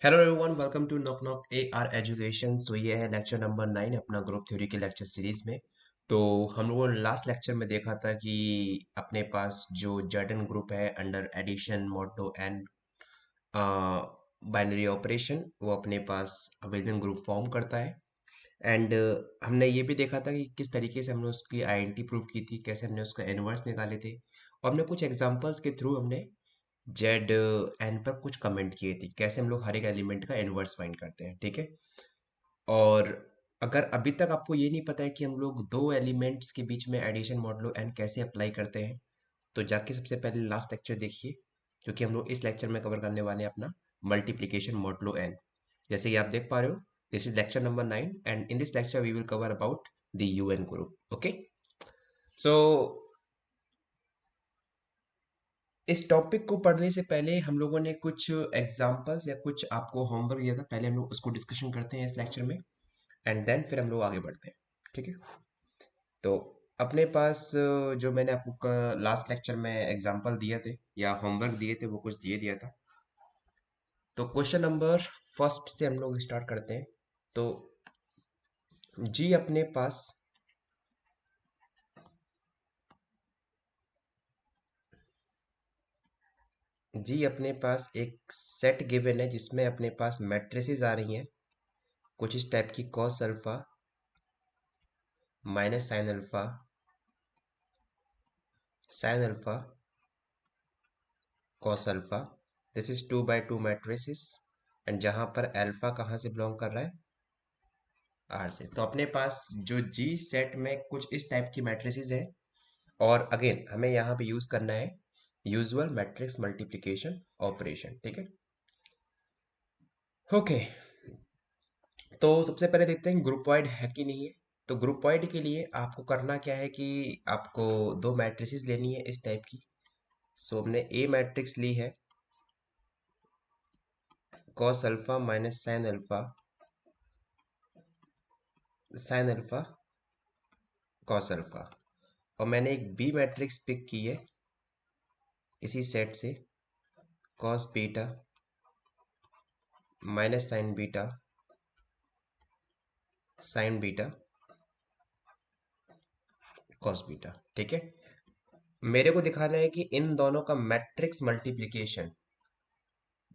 Hello everyone, welcome to knock knock AR education. So ये है lecture number 9 अपना group theory के lecture series में। तो हम लोगों ने लास्ट लेक्चर में देखा था कि अपने पास जो जर्डन ग्रुप है under addition modulo and binary operation, वो अपने पास अबेलियन ग्रुप फॉर्म करता है। एंड हमने ये भी देखा था कि किस तरीके से हमने उसकी आइडेंटिटी प्रूव की थी, कैसे हमने उसका इनवर्स निकाले थे, और हमने कुछ एग्जांपल्स के थ्रू हमने जेड एन पर कुछ कमेंट किए थे, कैसे हम लोग हर एक एलिमेंट का इनवर्स फाइंड करते हैं। ठीक है। और अगर अभी तक आपको ये नहीं पता है कि हम लोग दो एलिमेंट्स के बीच में एडिशन मॉडलो एन कैसे अप्लाई करते हैं, तो जाके सबसे पहले लास्ट लेक्चर देखिए, क्योंकि हम लोग इस लेक्चर में कवर करने वाले हैं अपना मल्टीप्लीकेशन मॉडलो एन। जैसे कि आप देख पा रहे हो, this is lecture number 9 and in this lecture we will cover about the UN group. Okay. So इस टॉपिक को पढ़ने से पहले हम लोगों ने कुछ एग्जांपल्स या कुछ आपको होमवर्क दिया था, पहले हम लोग उसको डिस्कशन करते हैं इस लेक्चर में, एंड देन फिर हम लोग आगे बढ़ते हैं। ठीक है। तो अपने पास जो मैंने आपको लास्ट लेक्चर में एग्जांपल दिए थे या होमवर्क दिए थे, वो कुछ दिया था। तो क्वेश्चन नंबर फर्स्ट से हम लोग स्टार्ट करते हैं। तो जी अपने पास एक सेट गिवन है जिसमें अपने पास मैट्रिसेस आ रही हैं कुछ इस टाइप की, cos alpha minus sine alpha cos alpha. This is 2 by 2 matrices, and जहां पर अल्फा कहाँ से बिलोंग कर रहा है, आर से। तो अपने पास जो जी सेट में कुछ इस टाइप की मैट्रिसेस है, और अगेन हमें यहाँ पे यूज करना है यूजुअल मैट्रिक्स मल्टीप्लिकेशन ऑपरेशन। ठीक है। ओके। तो सबसे पहले देखते हैं ग्रुपवाइड है कि नहीं है। तो ग्रुपवाइड के लिए आपको करना क्या है कि आपको दो मैट्रिसेस लेनी है इस टाइप की। सो हमने ए मैट्रिक्स ली है cos alpha minus sine alpha cos alpha, और मैंने एक बी मैट्रिक्स पिक की है इसी सेट से cos beta minus sign beta cos beta. ठीक है। मेरे को दिखाना है कि इन दोनों का मैट्रिक्स मल्टीप्लिकेशन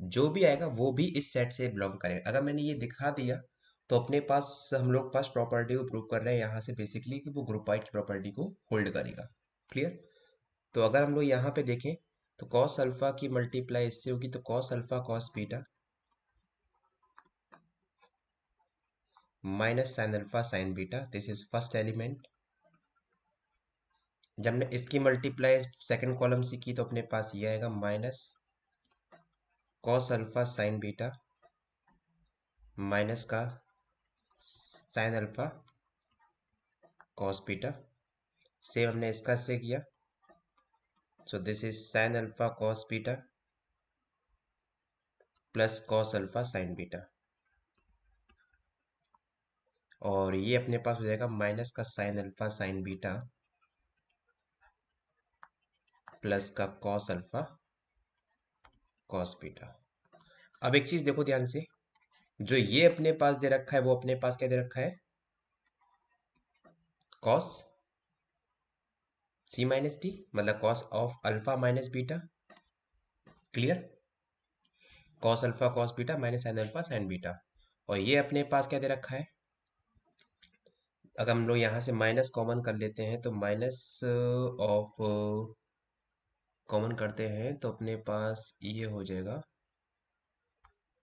जो भी आएगा वो भी इस सेट से बिलोंग करेगा। अगर मैंने ये दिखा दिया तो अपने पास हम लोग फर्स्ट प्रॉपर्टी को प्रूव कर रहे हैं यहाँ से बेसिकली कि वो ग्रुपाइड की प्रॉपर्टी को होल्ड करेगा। क्लियर। तो अगर हम लोग यहाँ पे देखें तो कॉस अल्फा की मल्टीप्लाई इससे होगी, तो cos alpha cos beta minus sine alpha sine beta, this is first element. जब हमने इसकी मल्टीप्लाई सेकंड कॉलम से की तो अपने पास ये आएगा minus cos alpha sine beta minus का sine alpha cos beta. Same हमने इसका से किया, so this is sine alpha cos beta plus cos alpha sine beta, और ये अपने पास हो जाएगा माइनस का sine alpha sine beta plus का कॉस अल्फा कॉस बीटा। अब एक चीज देखो ध्यान से, जो ये अपने पास दे रखा है वो अपने पास क्या दे रखा है, कॉस सी माइनस टी, मतलब cos of alpha minus beta. Clear. Cos alpha cos beta minus sine alpha sine beta, और ये अपने पास क्या दे रखा है। अगर हम लोग यहाँ से माइनस कॉमन कर लेते हैं तो माइनस ऑफ कॉमन करते हैं तो अपने पास ये हो जाएगा,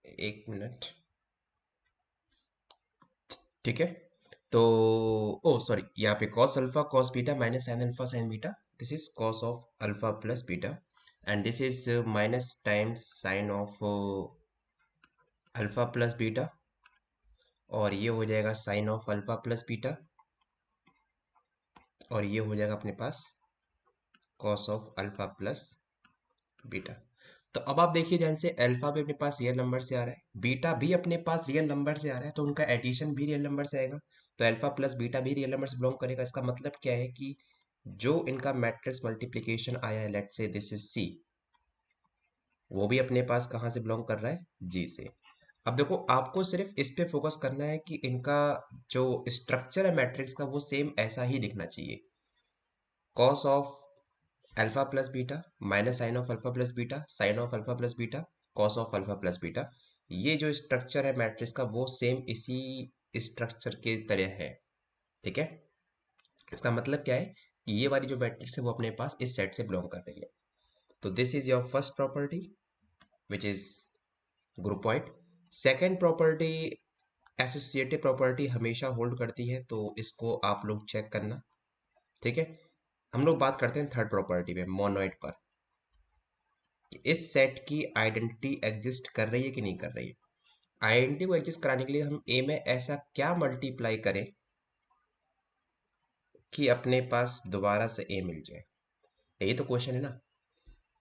एक मिनट। ठीक है। तो ओ सॉरी, यहाँ पे cos alpha cos beta minus sine alpha sine beta, this is cos of alpha plus beta, and this is minus times sine of alpha plus beta, और ये हो जाएगा sine of alpha plus beta, और ये हो जाएगा अपने पास cos of alpha plus beta. तो अब आप देखिए ध्यान से, अल्फा भी अपने पास रियल नंबर से आ रहा है, बीटा भी अपने पास रियल नंबर से आ रहा है, तो उनका एडिशन भी रियल नंबर से आएगा। तो अल्फा प्लस बीटा भी रियल नंबर से बिलोंग करेगा। इसका मतलब क्या है कि जो इनका मैट्रिक्स मल्टीप्लिकेशन आया है, लेट्स से दिस इज सी, वो भी अपने पास कहाँ से बिलोंग कर रहा है, जी से। अब देखो आपको सिर्फ इस पे फोकस करना है कि इनका जो स्ट्रक्चर है मैट्रिक्स का वो सेम ऐसा ही दिखना चाहिए। Cos of alpha plus beta minus sine of alpha plus beta sine of alpha plus beta cos of alpha plus beta, ये जो स्ट्रक्चर है मैट्रिक्स का वो सेम इसी स्ट्रक्चर के तरह है। ठीक है, इसका मतलब क्या है कि ये वाली जो मैट्रिक्स है वो अपने पास इस सेट से बिलोंग कर रही है। तो this is your first property which is group point. Second property associative property हमेशा होल्ड करती है, तो इसको आप लोग चेक करना। ठीक है, हम लोग बात करते हैं थर्ड प्रॉपर्टी में मोनोइड पर, कि इस सेट की आइडेंटिटी एग्जिस्ट कर रही है कि नहीं कर रही है। आइडेंटिटी को एग्जिस्ट कराने के लिए हम ए में ऐसा क्या मल्टीप्लाई करें कि अपने पास दोबारा से ए मिल जाए, यही तो क्वेश्चन है ना।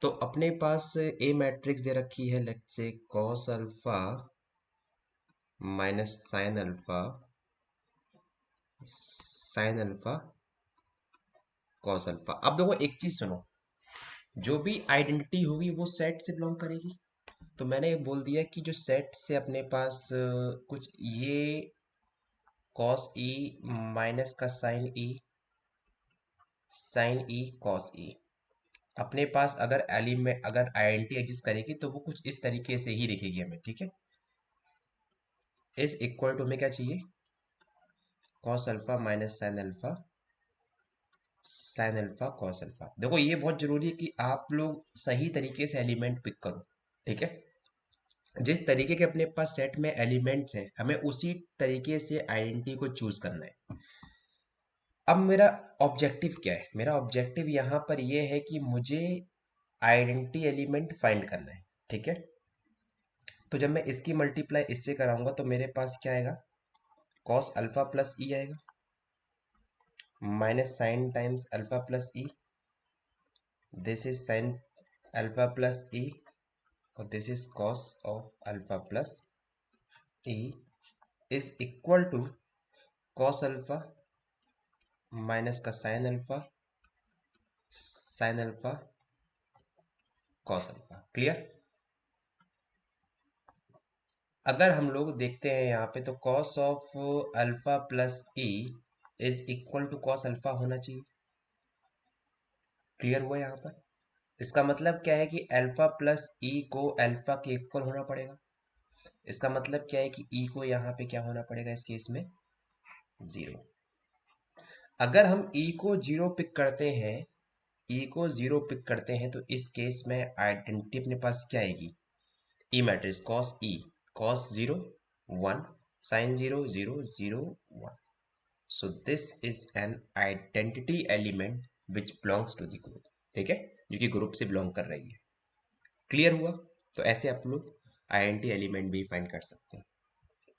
तो अपने पास ए मैट्रिक्स दे रखी है, let's say cos alpha minus sine alpha cos alpha. अब देखो एक चीज सुनो, जो भी आइडेंटिटी होगी वो सेट से बिलोंग करेगी। तो मैंने ये बोल दिया कि जो सेट से अपने पास कुछ ये कॉस ई माइनस का साइन ई कॉस ई, अपने पास अगर एलिमेंट अगर आइडेंटिटी एग्जिस्ट करेगी तो वो कुछ इस तरीके से ही दिखेगी हमें। ठीक है, इज इक्वल टू हमें क्या चाहिए, cos alpha minus sine alpha cos alpha. देखो ये बहुत जरूरी है कि आप लोग सही तरीके से एलिमेंट पिक करो। ठीक है, जिस तरीके के अपने पास सेट में एलिमेंट्स हैं हमें उसी तरीके से आइडेंटिटी को चूज करना है। अब मेरा ऑब्जेक्टिव क्या है, मेरा ऑब्जेक्टिव यहाँ पर ये है कि मुझे आइडेंटिटी एलिमेंट फाइंड करना है। ठीक है, तो जब मैं इसकी मल्टीप्लाई इससे कराऊंगा तो मेरे पास क्या आएगा, कॉस अल्फा प्लस ई आएगा minus sine times alpha plus E, this is sine alpha plus E और this is cos of alpha plus E is equal to cos alpha minus का sine alpha cos alpha. Clear. अगर हम लोग देखते हैं यहाँ पे तो cos of alpha plus E is equal to cos alpha होना चाहिए। क्लियर हुआ यहाँ पर, इसका मतलब क्या है कि अल्फा प्लस ई को अल्फा के इक्वल होना पड़ेगा। इसका मतलब क्या है कि ई को यहाँ पे क्या होना पड़ेगा इस केस में, जीरो। अगर हम ई को जीरो पिक करते हैं, ई को जीरो पिक करते हैं तो इस केस में आइडेंटिटी अपने पास क्या आएगी, E matrix cos E cos zero one sine zero zero zero one. So this is an identity element which belongs to the group. ठीक है, जो कि ग्रुप से बिलोंग कर रही है। क्लियर हुआ। तो ऐसे आप लोग आइडेंटिटी एलिमेंट भी फाइंड कर सकते हैं।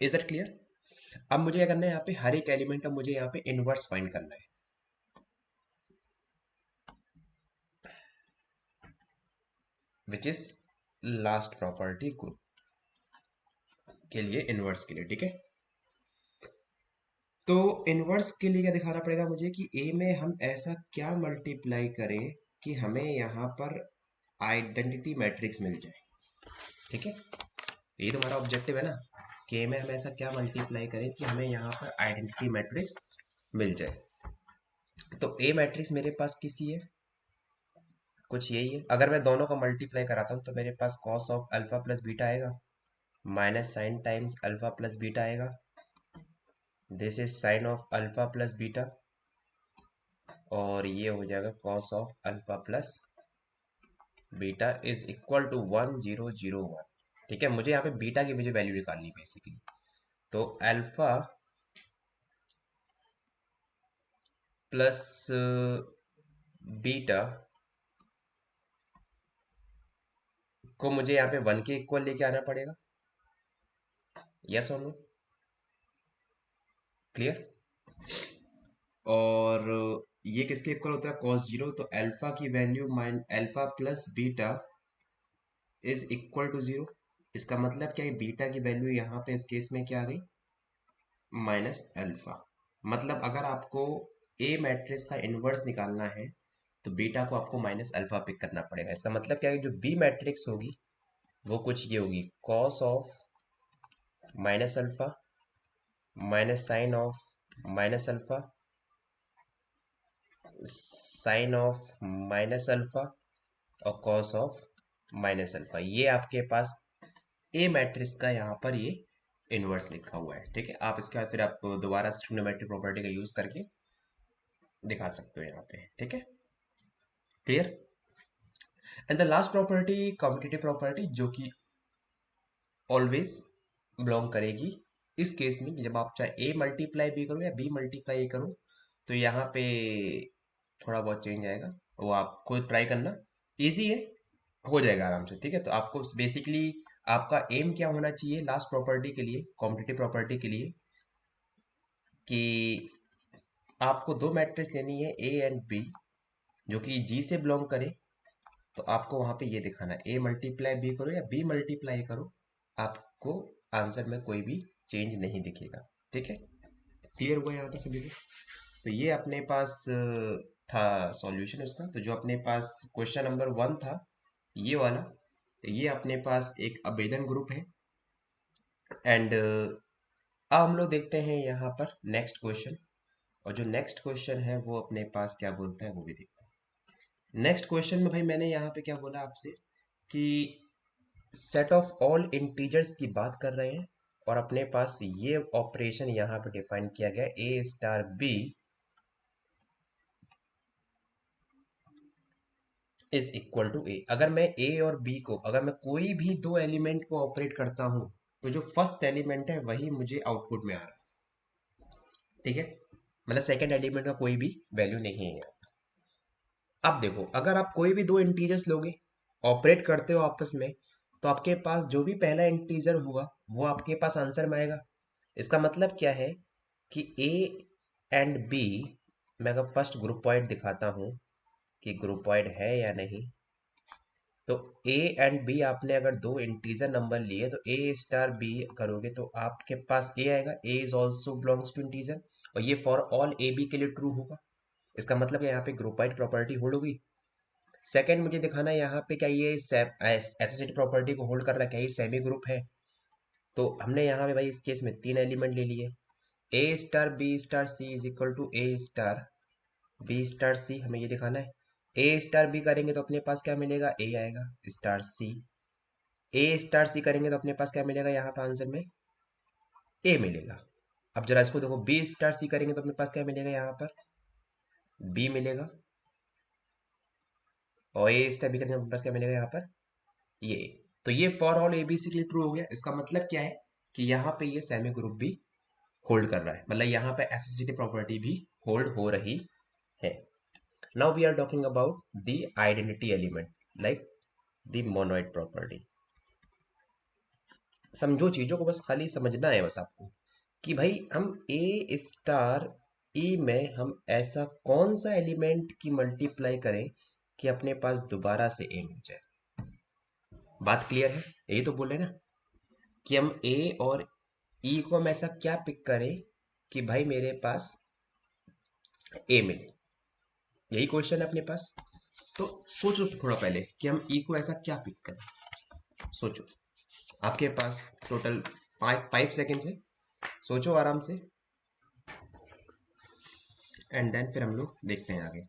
Is that clear. अब मुझे क्या करना है, यहाँ पे हर एक एलिमेंट का मुझे यहाँ पे इनवर्स फाइंड करना है, which is last property group के लिए, इनवर्स के लिए। ठीक है, तो इनवर्स के लिए क्या दिखाना पड़ेगा मुझे कि ए में हम ऐसा क्या मल्टीप्लाई करें कि हमें यहाँ पर आइडेंटिटी मैट्रिक्स मिल जाए। ठीक है, ये तो हमारा ऑब्जेक्टिव है ना, कि ए में हम ऐसा क्या मल्टीप्लाई करें कि हमें यहाँ पर आइडेंटिटी मैट्रिक्स मिल जाए। तो ए मैट्रिक्स मेरे पास किसी है, कुछ यही है। अगर मैं दोनों का मल्टीप्लाई कराता हूँ तो मेरे पास cos of alpha plus beta आएगा minus sine times alpha plus beta आएगा, this is sine of alpha plus beta और ये हो जाएगा cos of alpha plus beta is equal to 1001। ठीक है, मुझे यहाँ पे बीटा की मुझे वैल्यू निकालनी बेसिकली। तो अल्फा प्लस बीटा को मुझे यहाँ पे 1 के इक्वल लेके आना पड़ेगा। यस और नो, क्लियर। और ये किसके इक्वल होता है, कॉस जीरो। तो अल्फा की value minus alpha plus beta is equal to zero. इसका मतलब क्या है, बीटा की वैल्यू यहाँ पे इस केस में क्या आ गई, माइनस अल्फा। मतलब अगर आपको ए मैट्रिक्स का इनवर्स निकालना है तो बीटा को आपको माइनस अल्फा पिक करना पड़ेगा। इसका मतलब क्या है, जो बी मैट्रिक्स होगी वो कुछ ये होगी, cos of minus alpha minus sine of minus alpha और कॉस ऑफ माइनस अल्फा, ये आपके पास ए मैट्रिक्स का यहाँ पर ये इनवर्स लिखा हुआ है। ठीक है, आप इसके बाद फिर आप दोबारा ट्रिग्नोमेट्रिक प्रॉपर्टी का यूज करके दिखा सकते हो यहाँ पे। ठीक है, clear. And the last property competitive property, जो कि ऑलवेज बिलोंग करेगी इस केस में कि जब आप चाहे ए मल्टीप्लाई भी करो या बी मल्टीप्लाई करो, तो यहाँ पे थोड़ा बहुत चेंज आएगा, वो आप खुद ट्राई करना, इजी है, हो जाएगा आराम से। ठीक है, तो आपको बेसिकली आपका एम क्या होना चाहिए लास्ट प्रॉपर्टी के लिए, कॉम्पिटिटिव प्रॉपर्टी के लिए, कि आपको दो मैट्रिक्स लेनी है ए एंड बी जो कि जी से बिलोंग करे, तो आपको वहां पे ये दिखाना ए मल्टीप्लाई बी करो या बी मल्टीप्लाई करो, आपको आंसर में कोई भी चेंज नहीं दिखेगा। ठीक है, क्लियर हुआ यहाँ तक सभी को। तो ये अपने पास था सॉल्यूशन उसका। तो जो अपने पास क्वेश्चन नंबर 1 था ये वाला, ये अपने पास एक आवेदन ग्रुप है। एंड अब हम लोग देखते हैं यहाँ पर नेक्स्ट क्वेश्चन, और जो नेक्स्ट क्वेश्चन है वो अपने पास क्या बोलता है वो भी देखते हैं। नेक्स्ट क्वेश्चन में भाई मैंने यहाँ पे क्या बोला आपसे कि सेट ऑफ ऑल इंटीजर्स की बात कर रहे हैं, और अपने पास ये ऑपरेशन यहाँ पे डिफाइन किया गया A star B is equal to A. अगर मैं ए और बी को, अगर मैं कोई भी दो एलिमेंट को ऑपरेट करता हूं, तो जो फर्स्ट एलिमेंट है वही मुझे आउटपुट में आ रहा है। ठीक है, मतलब सेकंड एलिमेंट का कोई भी वैल्यू नहीं है। अब देखो, अगर आप कोई भी दो इंटीजर्स लोगे, ऑपरेट करते हो आपस में, तो आपके पास जो भी पहला इंटीजर होगा वो आपके पास आंसर में आएगा। इसका मतलब क्या है कि ए एंड बी, मैं अगर फर्स्ट ग्रुपॉइड दिखाता हूं कि ग्रुपॉइड है या नहीं, तो ए एंड बी आपने अगर दो इंटीजर नंबर लिए तो ए स्टार बी करोगे तो आपके पास ए आएगा, A is also belongs to integer, और ये फॉर ऑल ए बी के लिए ट्रू होगा। इसका मतलब है यहाँ पे ग्रुपॉइड प्रॉपर्टी होल्ड होगी। सेकंड मुझे दिखाना है यहाँ पे क्या ये एसोसिएटिव प्रॉपर्टी को होल्ड कर रहा है, क्या ये सेमी ग्रुप है। तो हमने यहाँ पे भाई इस केस में तीन एलिमेंट ले लिए, A star B star C is equal to A star B star C, हमें ये दिखाना है। ए स्टार बी करेंगे तो अपने पास क्या मिलेगा, ए आएगा, स्टार सी ए स्टार सी करेंगे तो अपने पास क्या मिलेगा, यहाँ पे आंसर में ए मिलेगा। अब जरा इसको देखो, बी स्टार सी करेंगे तो अपने पास क्या मिलेगा, यहाँ पर बी मिलेगा, और ए स्टार बी करेंगे तो अपने पास क्या मिलेगा यहाँ पर ये। तो ये फॉर ऑल एबीसी के लिए ट्रू हो गया। इसका मतलब क्या है कि यहाँ पे ये सेमी ग्रुप भी होल्ड कर रहा है, मतलब यहाँ पे एसोसिएटिव प्रॉपर्टी भी होल्ड हो रही है। Now we are talking about the identity element like the monoid property. समझो चीजों को, बस खाली समझना है बस आपको कि भाई हम ए स्टार ई में हम ऐसा कौन सा एलिमेंट की मल्टीप्लाई करें कि अपने पास दोबारा से ए मिल जाए। बात क्लियर है, यही तो बोले ना कि हम ए और ई को हम ऐसा क्या पिक करें कि भाई मेरे पास ए मिले, यही क्वेश्चन है अपने पास। तो सोचो थोड़ा पहले कि हम ई को ऐसा क्या पिक करें। सोचो, आपके पास टोटल 5 सेकेंड्स है, सोचो आराम से, एंड देन फिर हम लोग देखते हैं आगे।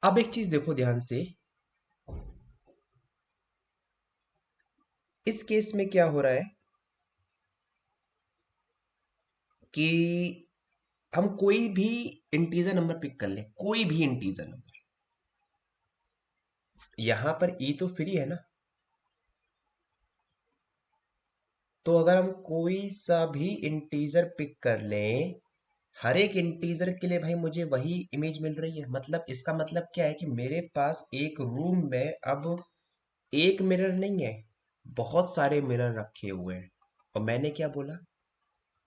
अब एक चीज देखो ध्यान से, इस केस में क्या हो रहा है कि हम कोई भी इंटीजर नंबर पिक कर लें, कोई भी इंटीजर नंबर, यहां पर ई तो फ्री है ना, तो अगर हम कोई सा भी इंटीजर पिक कर लें, हर एक इंटीजर के लिए भाई मुझे वही इमेज मिल रही है। मतलब इसका मतलब क्या है कि मेरे पास एक रूम में अब एक मिरर नहीं है, बहुत सारे मिरर रखे हुए हैं। और मैंने क्या बोला,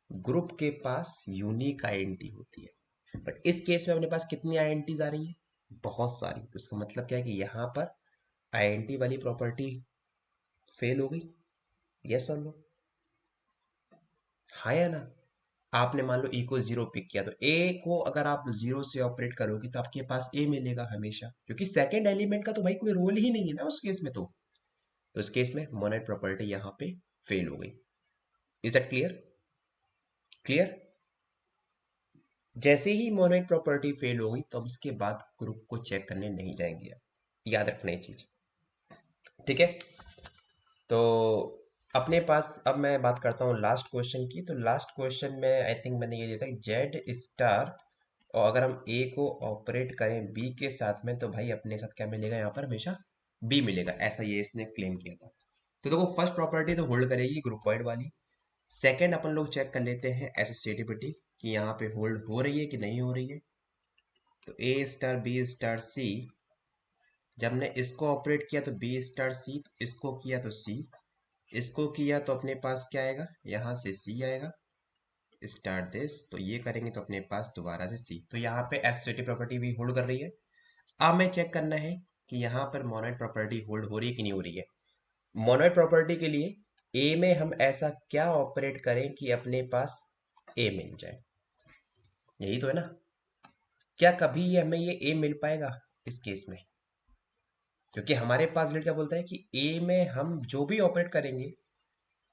ग्रुप के पास यूनिक आइडेंटिटी होती है, बट इस केस में अपने पास कितनी आइडेंटिटीज आ रही हैं, बहुत सारी। तो इसका मतलब क्या है कि यहाँ पर आइडेंटिटी वाली प्रॉपर्टी फेल हो गई, यस और नो, हाँ या ना। आपने मान लो ई को जीरो पिक किया, तो ए को अगर आप जीरो से ऑपरेट करोगे तो आपके पास ए मिलेगा हमेशा, क्योंकि सेकंड एलिमेंट का तो भाई कोई रोल ही नहीं है ना उस केस में। तो इस केस में मोनोइड प्रॉपर्टी यहाँ पे फेल हो गई। Is that clear? क्लियर? जैसे ही मोनोइड प्रॉपर्टी फेल हो गई तो हम इसके बाद ग्रुप को चेक करने नहीं जाएंगे। याद रखना ये चीज, ठीक है? तो अपने पास अब मैं बात करता हूँ लास्ट क्वेश्चन की। तो लास्ट क्वेश्चन में आई थिंक मैंने ये दिया था कि जेड स्टार, और अगर हम ए को ऑपरेट करें बी के साथ में तो भाई अपने साथ क्या मिलेगा यहाँ पर? हमेशा बी मिलेगा, ऐसा ये इसने क्लेम किया था। तो देखो फर्स्ट प्रॉपर्टी तो होल्ड करेगी ग्रुपॉइड वाली। सेकंड अपन लोग चेक कर लेते हैं एसोसिएटिविटी कि यहाँ पे होल्ड हो रही है कि नहीं हो रही है। तो ए स्टार बी स्टार सी, जब हमने इसको ऑपरेट किया तो बी स्टार सी, तो इसको किया तो सी, इसको किया तो अपने पास क्या आएगा? यहाँ से सी आएगा। स्टार्ट दिस, तो ये करेंगे तो अपने पास दोबारा से सी। तो यहाँ पे एसोसिएटिव प्रॉपर्टी भी होल्ड कर रही है। अब हमें चेक करना है कि यहाँ पर मोनोइड प्रॉपर्टी होल्ड हो रही है कि नहीं हो रही है। मोनोइड प्रॉपर्टी के लिए ए में हम ऐसा क्या ऑपरेट करें कि अपने पास ए मिल जाए? यही तो है ना? क्या कभी ये हमें ये ए मिल पाएगा इस केस में? क्योंकि हमारे पास रिजल्ट क्या बोलता है कि ए में हम जो भी ऑपरेट करेंगे,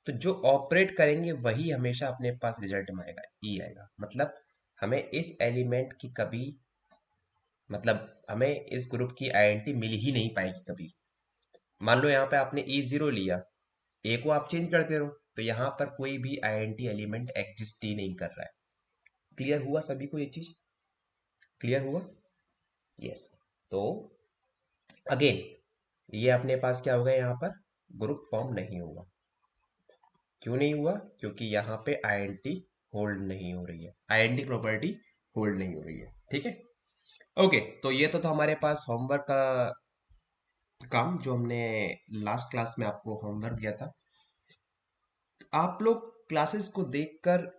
तो जो ऑपरेट करेंगे वही हमेशा अपने पास रिजल्ट में आएगा, ई आएगा। मतलब हमें इस एलिमेंट की कभी, मतलब हमें इस ग्रुप की आइडेंटिटी मिल ही नहीं पाएगी कभी। मान लो यहाँ पे आपने ई जीरो लिया, ए को आप चेंज करते रहो, तो यहाँ पर कोई भी आइडेंटिटी एलिमेंट एग्जिस्ट ही नहीं कर रहा है। क्लियर हुआ सभी को ये चीज? क्लियर हुआ? यस। तो अगेन ये अपने पास क्या होगा? यहाँ पर ग्रुप फॉर्म नहीं होगा। क्यों नहीं हुआ? क्योंकि यहाँ पे आइडेंटिटी होल्ड नहीं हो रही है, आइडेंटिटी प्रॉपर्टी होल्ड नहीं हो रही है। ठीक है? ओके, तो ये तो था हमारे पास होमवर्क का काम, जो हमने लास्ट क्लास में आपको होमवर्क दिया था। आप लोग क्लासेस को देखकर,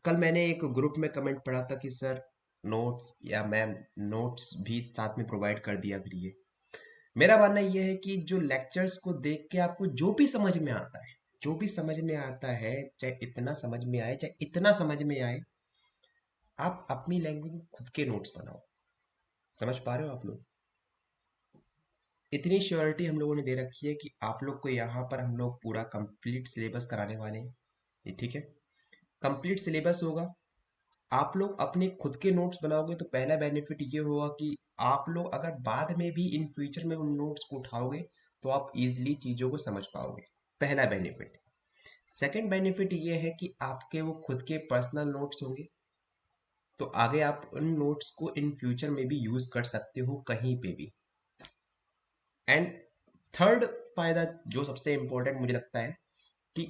कल मैंने एक ग्रुप में कमेंट पढ़ा था कि सर नोट्स या मैम नोट्स भी साथ में प्रोवाइड कर दिया करिए। मेरा मानना यह है कि जो लेक्चर्स को देख के आपको जो भी समझ में आता है, जो भी समझ में आता है, चाहे इतना समझ में आए चाहे इतना समझ में आए, आप अपनी लैंग्वेज में खुद के नोट्स बनाओ। समझ पा रहे हो आप लोग? इतनी श्योरिटी हम लोगों ने दे रखी है कि आप लोग को यहाँ पर हम लोग पूरा कंप्लीट सिलेबस कराने वाले हैं। ये ठीक है? कंप्लीट सिलेबस होगा, आप लोग अपने खुद के नोट्स बनाओगे तो पहला बेनिफिट ये होगा कि आप लोग अगर बाद में भी इन फ्यूचर में उन नोट्स को उठाओगे तो आप इजीली चीज़ों को समझ पाओगे। पहला बेनिफिट। सेकंड बेनिफिट ये है कि आपके वो खुद के पर्सनल नोट्स होंगे, तो आगे आप उन नोट्स को इन फ्यूचर में भी यूज कर सकते हो कहीं पे भी। एंड थर्ड फायदा जो सबसे इंपॉर्टेंट मुझे लगता है कि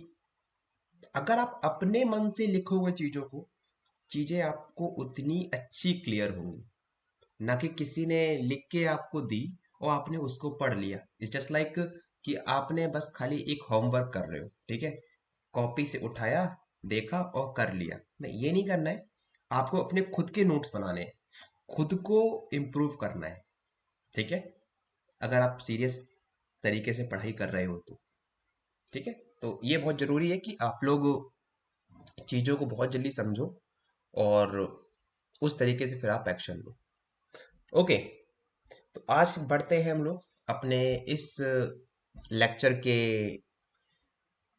अगर आप अपने मन से लिखोगे चीजों को, चीजें आपको उतनी अच्छी क्लियर होंगी, ना कि किसी ने लिख के आपको दी और आपने उसको पढ़ लिया। इट्स जस्ट लाइक कि आपने बस खाली एक होमवर्क कर रहे हो, ठीक है? कॉपी से उठाया, देखा और कर लिया। नहीं, ये नहीं करना है। आपको अपने खुद के नोट्स बनाने हैं, खुद को इम्प्रूव करना है। ठीक है? अगर आप सीरियस तरीके से पढ़ाई कर रहे हो तो। ठीक है? तो ये बहुत जरूरी है कि आप लोग चीजों को बहुत जल्दी समझो और उस तरीके से फिर आप एक्शन लो। ओके, तो आज बढ़ते हैं हम लोग अपने इस लेक्चर के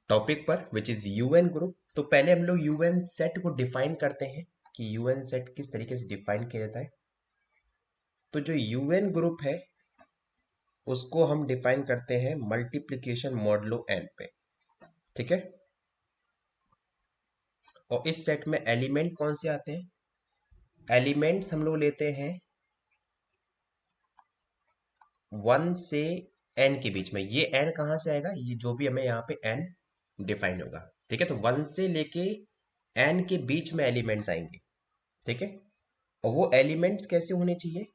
टॉपिक पर, विच इज यूएन ग्रुप। तो पहले हम लोग यूएन सेट को डिफाइन करते हैं कि यूएन सेट किस तरीके से डिफाइन किया जाता है। तो जो यूएन ग्रुप है उसको हम डिफाइन करते हैं मल्टीप्लिकेशन मॉडलो एन पे। ठीक है? और इस सेट में एलिमेंट कौन से आते हैं? एलिमेंट्स हम लोग लेते हैं 1 से n के बीच में। ये n कहाँ से आएगा? ये जो भी हमें यहाँ पे n डिफाइन होगा। ठीक है? तो 1 से लेके n के बीच में एलिमेंट्स आएंगे। ठीक है? और वो एलिमेंट्स कैसे होने चाहिए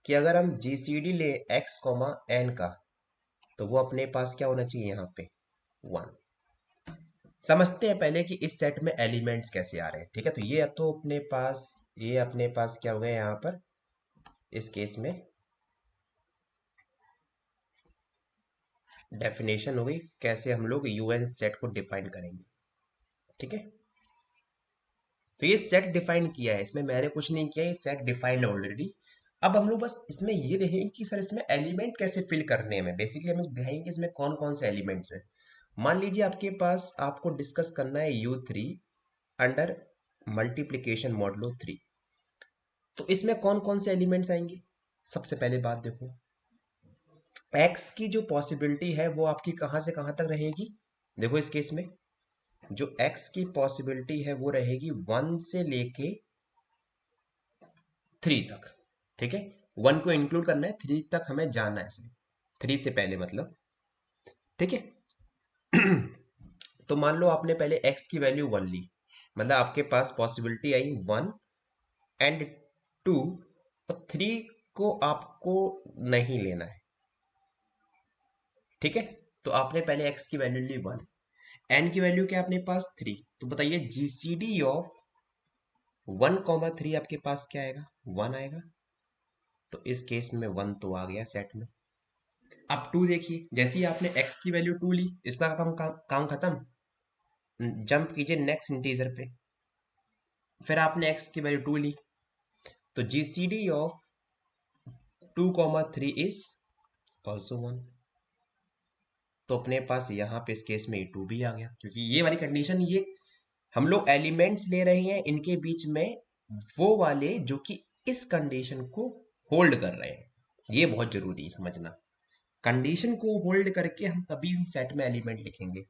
कि अगर हम जीसीडी ले x कॉमा n का, तो वो अपने पास क्या होना चाहिए? यहाँ पे 1। समझते हैं पहले कि इस सेट में एलिमेंट्स कैसे आ रहे हैं। ठीक है? तो ये तो अपने पास, ये अपने पास क्या हो गया यहाँ पर इस केस में? डेफिनेशन हो गई कैसे हम लोग यूएन सेट को डिफाइन करेंगे। ठीक है? तो ये सेट डिफाइन किया है, इसमें मैंने कुछ नहीं किया, ये सेट डिफाइंड है ऑलरेडी। अब हम लोग बस इसमें ये देखेंगे कि सर इसमें एलिमेंट कैसे फिल करने हैं। बेसिकली हम दिखाएंगे कि इसमें कौन कौन से एलिमेंट्स हैं। मान लीजिए आपके पास, आपको डिस्कस करना है U3 अंडर मल्टीप्लीकेशन मॉडुलो 3। तो इसमें कौन कौन से एलिमेंट्स आएंगे? सबसे पहले बात देखो, एक्स की जो पॉसिबिलिटी है वो आपकी कहाँ से कहाँ तक रहेगी। देखो इस केस में जो एक्स की पॉसिबिलिटी है वो रहेगी 1 से लेके 3 तक। ठीक है, 1 को इंक्लूड करना है, 3 तक हमें जाना है सिर्फ, 3 से पहले मतलब। ठीक है। तो मान लो आपने पहले x की वैल्यू 1 ली, मतलब आपके पास पॉसिबिलिटी आई 1 एंड 2, और 3 को आपको नहीं लेना है। ठीक है, तो आपने पहले x की वैल्यू ली 1, n की वैल्यू क्या है अपने पास 3। तो बताइए जीसीडी ऑफ 1,3 आपके पास क्या आएगा? 1 आएगा। तो इस केस में 1 तो आ गया सेट में। अब 2 देखिए, जैसे ही आपने x की वैल्यू 2 ली, इसका काम खत्म। जंप कीजिए नेक्स्ट इंटीजर पे, फिर आपने x की वैल्यू 2 ली, तो जीसीडी ऑफ 2,3 इज ऑल्सो 1। तो अपने पास यहाँ पे इस केस में 2 भी आ गया, क्योंकि ये वाली कंडीशन, ये हम लोग एलिमेंट्स ले रहे हैं इनके बीच में वो वाले जो कि इस कंडीशन को होल्ड कर रहे हैं। ये बहुत जरूरी है समझना, कंडीशन को होल्ड करके हम तभी सेट में एलिमेंट लिखेंगे।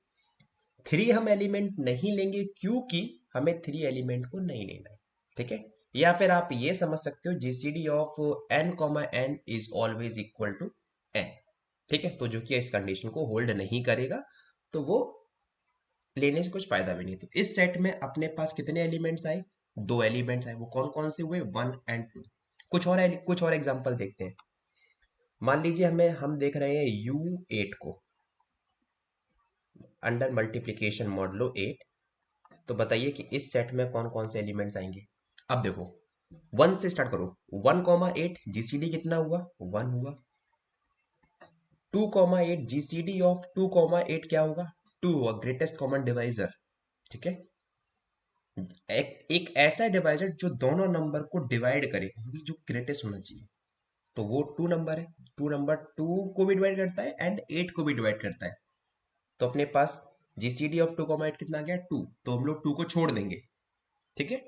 3 हम एलिमेंट नहीं लेंगे क्योंकि हमें 3 एलिमेंट को नहीं लेना है। ठीक है, या फिर आप ये समझ सकते हो GCD of n comma n is always equal to n। ठीक है, तो जो कि इस कंडीशन को होल्ड नहीं करेगा तो वो लेने से कुछ फायदा भी नहीं। तो इस सेट में अपने पास कितने एलिमेंट्स आए? 2 एलिमेंट्स आए। वो कौन कौन से हुए? 1 एंड 2। कुछ और एग्जांपल देखते हैं। मान लीजिए हम देख रहे हैं U8 को अंडर मल्टीप्लीकेशन मॉडुलो 8। तो बताइए कि इस सेट में कौन कौन से एलिमेंट्स आएंगे। अब देखो 1 से स्टार्ट करो, 1,8 जीसीडी कितना हुआ? 1 हुआ। 2,8 जीसीडी ऑफ 2,8 क्या होगा? 2 हुआ, ग्रेटेस्ट कॉमन डिवाइजर। ठीक है, एक ऐसा डिवाइजर जो दोनों नंबर को डिवाइड करे, जो ग्रेटेस्ट होना चाहिए। तो वो 2 नंबर है, 2 नंबर 2 को भी डिवाइड करता है एंड 8 को भी डिवाइड करता है। तो अपने पास जीसीडी ऑफ 2,8 कितना आ गया? 2। तो हम लोग 2 को छोड़ देंगे। ठीक है,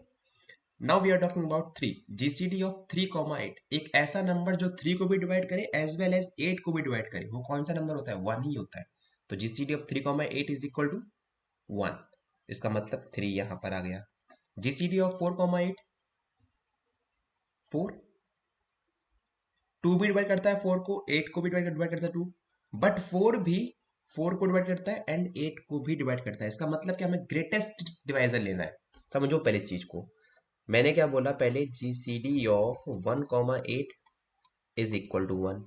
now we are talking about 3, GCD of 3,8, एक ऐसा नंबर जो 3 को भी डिवाइड करे एज वेल एज 8 को भी डिवाइड करे। वो कौन सा नंबर होता है? 1 ही होता है। तो GCD of 3,8 is equal to 1। इसका मतलब 3 यहां पर आ गया। जीसीडी ऑफ 4,8, 4, 2 भी डिवाइड करता है 4 को, 8 को भी डिवाइड करता है 2, बट 4 भी 4 को डिवाइड करता है एंड 8 को भी डिवाइड करता है। इसका मतलब कि हमें ग्रेटेस्ट डिवाइजर लेना है। समझो पहले इस चीज को, मैंने क्या बोला पहले? GCD of 1,8 is equal to 1।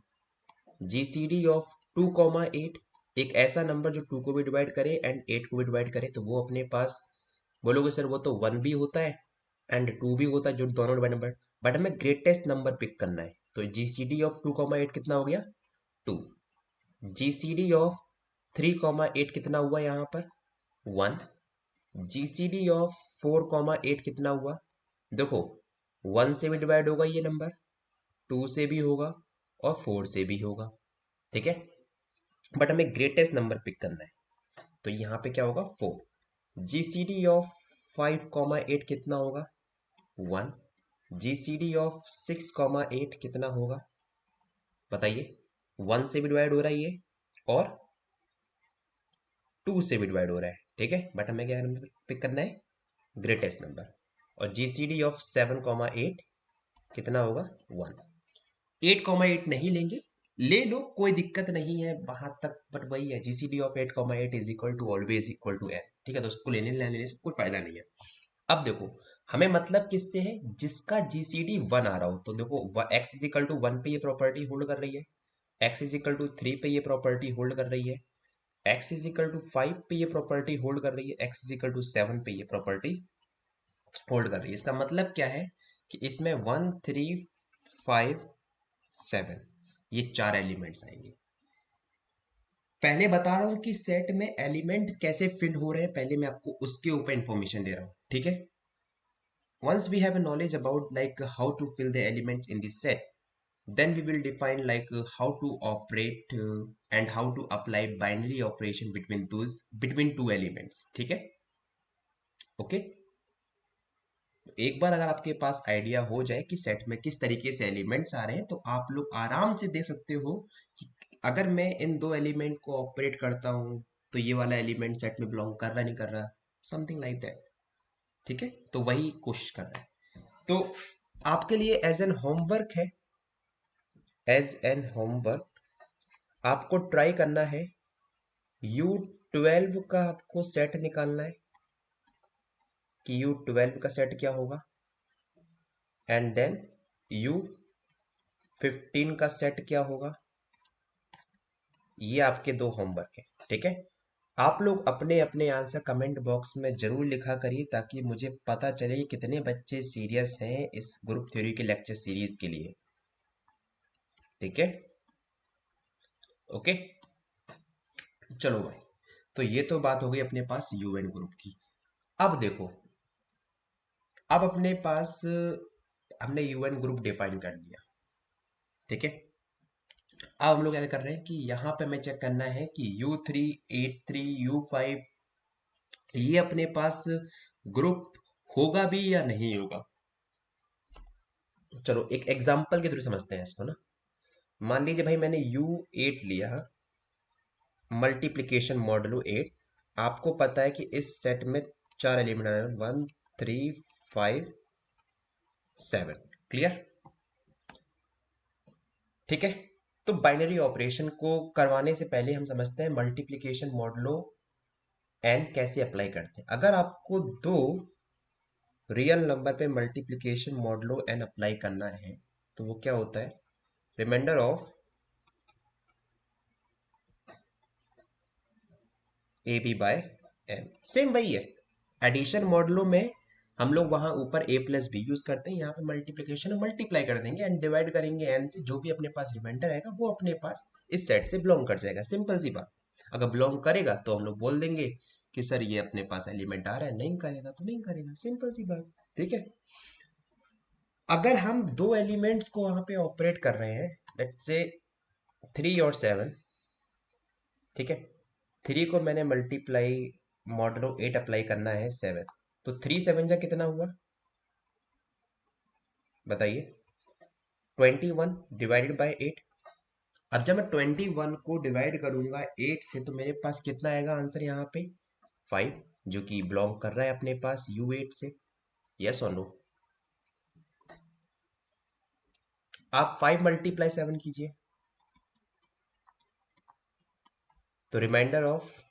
GCD of 2,8, एक ऐसा नंबर जो 2 को भी डिवाइड करे एंड 8 को भी डिवाइड करे, तो वो अपने पास बोलोगे सर वो तो 1 भी होता है एंड 2 भी होता है, जो दोनों डिवाइड नंबर, बट हमें ग्रेटेस्ट नंबर पिक करना है। तो जीसीडी ऑफ 2,8 कितना हो गया? 2। जीसीडी ऑफ 3,8 कितना हुआ यहाँ पर? 1। जीसीडी ऑफ 4,8 कितना हुआ? देखो 1 से भी डिवाइड होगा ये नंबर, 2 से भी होगा और 4 से भी होगा। ठीक है, बट हमें ग्रेटेस्ट नंबर पिक करना है। तो यहाँ पे क्या होगा? 4। जीसीडी ऑफ 5,8 कितना होगा? 1। जीसीडी ऑफ 6,8 कितना होगा? बताइए, 1 से भी डिवाइड हो रहा है ये और 2 से भी डिवाइड हो रहा है। ठीक है, बट हमें क्या नंबर पिक करना है? Greatest number. और जीसीडी ऑफ 7,8 कितना होगा? 1। 8,8 नहीं लेंगे, ले लो कोई दिक्कत नहीं है वहां तक, बट वही है GCD of 8,8 is equal to always equal to n. ठीक है, तो उसको लेने से कोई फायदा नहीं है। अब देखो हमें मतलब किससे है? जिसका जीसीडी 1 आ रहा हो। तो देखो एक्स इज इक्वल टू 1 पे ये प्रॉपर्टी होल्ड कर रही है, एक्स इज इक्वल टू 3 पे ये प्रॉपर्टी होल्ड कर रही है, एक्स इज इक्वल टू 5 पे ये प्रॉपर्टी होल्ड कर रही है, एक्स इज इक्वल टू 7 पे ये प्रॉपर्टी होल्ड कर रही है। इसका मतलब क्या है कि इसमें 1, 3, 5, 7 ये 4 एलिमेंट्स आएंगे। पहले बता रहा हूं कि सेट में एलिमेंट कैसे फिल हो रहे हैं, पहले मैं आपको उसके ऊपर इंफॉर्मेशन दे रहा हूं। ठीक है, once we have a knowledge about like how to fill the elements in this set, then we will define like how to operate and how to apply binary operation between two elements. ठीक है, okay. एक बार अगर आपके पास idea हो जाए कि set में किस तरीके से एलिमेंट्स आ रहे हैं, तो आप लोग आराम से देख सकते हो कि अगर मैं इन दो एलिमेंट को ऑपरेट करता हूँ तो ये वाला एलिमेंट सेट में बिलोंग कर रहा नहीं कर रहा, समथिंग लाइक दैट। ठीक है, तो वही कोशिश कर रहा है। तो आपके लिए एज एन होमवर्क है, एज एन होमवर्क आपको ट्राई करना है, U12 का आपको सेट निकालना है कि U12 का सेट क्या होगा, एंड देन U15 का सेट क्या होगा। ये आपके दो होमवर्क है, ठीक है। आप लोग अपने अपने आंसर कमेंट बॉक्स में जरूर लिखा करिए ताकि मुझे पता चले कि कितने बच्चे सीरियस हैं इस ग्रुप थ्योरी के लेक्चर सीरीज के लिए। ठीक है, ओके, चलो भाई। तो ये तो बात हो गई अपने पास यूएन ग्रुप की। अब देखो, अब अपने पास हमने यूएन ग्रुप डिफाइन कर लिया, ठीक है। अब हम लोग क्या कर रहे हैं कि यहाँ पे हमें चेक करना है कि U3, H3, U5 ये अपने पास ग्रुप होगा भी या नहीं होगा। चलो एक एग्जांपल के थ्रू समझते हैं इसको ना। मान लीजिए भाई मैंने U8 लिया, मल्टीप्लिकेशन मॉडलो 8। आपको पता है कि इस सेट में चार एलिमेंट आए, 1 3 5 7। क्लियर, ठीक है। तो बाइनरी ऑपरेशन को करवाने से पहले हम समझते हैं मल्टीप्लिकेशन मॉडलो एन कैसे अप्लाई करते हैं। अगर आपको दो रियल नंबर पे मल्टीप्लिकेशन मॉडलो एन अप्लाई करना है तो वो क्या होता है, remainder of a b by n. Same वही है, एडिशन मॉडलो में हम लोग वहां ऊपर a प्लस बी यूज करते हैं, यहाँ पे मल्टीप्लिकेशन मल्टीप्लाई कर देंगे एंड डिवाइड करेंगे n से, जो भी अपने पास रिमाइंडर आएगा वो अपने पास इस सेट से बिलोंग कर जाएगा। सिंपल सी बात। अगर बिलोंग करेगा तो हम लोग बोल देंगे कि सर ये अपने पास एलिमेंट आ रहा है, नहीं करेगा तो नहीं करेगा, सिंपल सी बात। ठीक है, अगर हम दो एलिमेंट्स को वहां पे ऑपरेट कर रहे हैं, लेट्स से 3 और 7, ठीक है। 3 को मैंने मल्टीप्लाई मॉडलो 8 अप्लाई करना है 7, तो 3 7 जा कितना हुआ बताइए, 21 डिवाइडेड बाय 8। अब जब मैं 21 को डिवाइड करूंगा 8 से तो मेरे पास कितना आएगा आंसर यहाँ पे, 5, जो कि बिलोंग कर रहा है अपने पास U8 से। यस और नो। आप 5 मल्टीप्लाई 7 कीजिए, तो रिमाइंडर ऑफ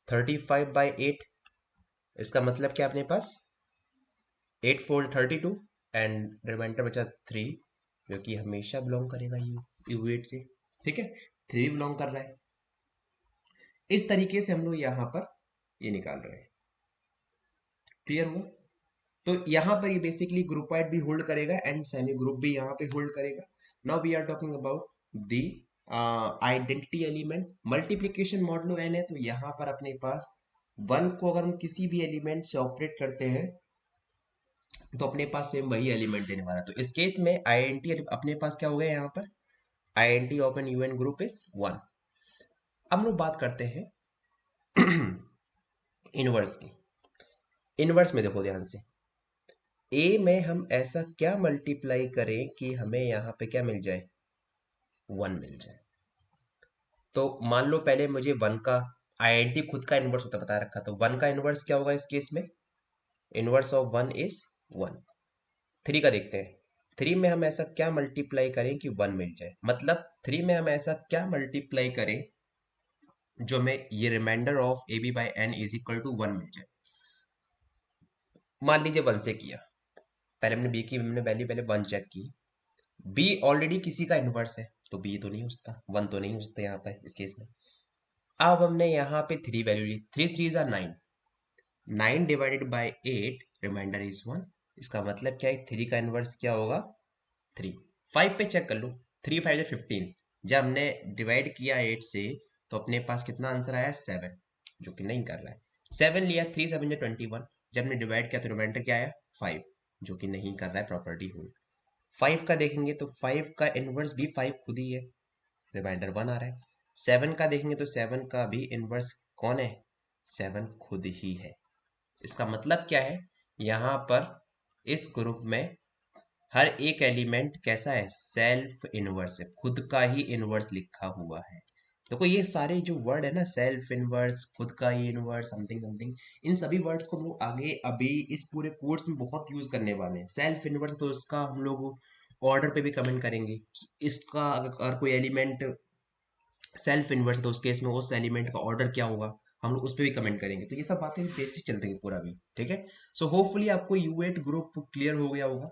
35 बाई 8, इसका मतलब क्या अपने पास 8 4 32 एंड रिमाइंडर बचा 3, जो कि हमेशा बिलोंग करेगा U8 से। ठीक है, 3 बिलोंग कर रहा है। इस तरीके से हम लोग यहाँ पर ये निकाल रहे हैं। क्लियर हुआ। तो यहाँ पर ये बेसिकली ग्रुप वाइड भी होल्ड करेगा एंड सेमी ग्रुप भी यहाँ पे होल्ड करेगा। Now we are talking about the identity element. Multiplication modulo n है तो यहाँ पर अपने पास 1 को अगर हम किसी भी एलिमेंट से ऑपरेट करते हैं तो अपने पास सेम वही एलिमेंट देने वाला। तो इस केस में आइडेंटिटी अपने पास क्या हो गया यहाँ पर, identity of n U n group is 1। अब हम लोग बात करते हैं इनवर्स की। इनवर्स में देखो ध्यान से, ए में हम ऐसा क्या मल्टीप्लाई करें कि हमें यहाँ पे क्या मिल जाए, 1 मिल जाए। तो मान लो पहले मुझे 1 का आइडेंटिटी खुद का इनवर्स होता बता रखा, तो 1 का इनवर्स क्या होगा इस केस में, इनवर्स ऑफ 1 इज 1। 3 का देखते हैं, 3 में हम ऐसा क्या मल्टीप्लाई करें कि 1 मिल जाए, मतलब 3 में हम ऐसा क्या मल्टीप्लाई करें जो हमें ये remainder of a b by n is equal to 1 मिल जाए। मान लीजिए 1 से किया, पहले हमने बी की हमने वैल्यू पहले 1 चेक की, बी ऑलरेडी किसी का इनवर्स है तो बी तो नहीं हो सकता, 1 तो नहीं हो सकता यहाँ पर इस केस में। अब हमने यहाँ पे 3 वैल्यू ली, 3 3 जा 9, 9 डिवाइडेड बाई 8 रिमाइंडर इज 1। इसका मतलब क्या है, 3 का इनवर्स क्या होगा 3। 5 पे चेक कर लो, 3 5 15, जब हमने डिवाइड किया 8 से तो अपने पास कितना आंसर आया 7, जो कि नहीं कर रहा है। 7 लिया, 3 7 जो 21, जब हमने डिवाइड किया तो रिमाइंडर क्या आया 5, जो कि नहीं कर रहा है प्रॉपर्टी होल्ड। 5 का देखेंगे तो 5 का इनवर्स भी 5 खुद ही है, रिमाइंडर 1 आ रहा है। 7 का देखेंगे तो 7 का भी इनवर्स कौन है, 7 खुद ही है। इसका मतलब क्या है, यहाँ पर इस ग्रुप में हर एक एलिमेंट कैसा है, सेल्फ इनवर्स है, खुद का ही इनवर्स लिखा हुआ है। देखो ये सारे जो वर्ड है ना, सेल्फ इनवर्स, खुद का ही इनवर्स, समथिंग समथिंग, इन सभी वर्ड्स को हम लोग आगे अभी इस पूरे कोर्स में बहुत यूज करने वाले हैं। सेल्फ इनवर्स तो इसका हम लोग ऑर्डर पे भी कमेंट करेंगे कि इसका अगर कोई एलिमेंट सेल्फ इनवर्स तो उस केस में उस एलिमेंट का ऑर्डर क्या होगा, हम लोग उस पर भी कमेंट करेंगे। तो ये सब बातें बेसिक चल रही है पूरा भी, ठीक है। सो होपफुली आपको U8 ग्रुप क्लियर हो गया होगा।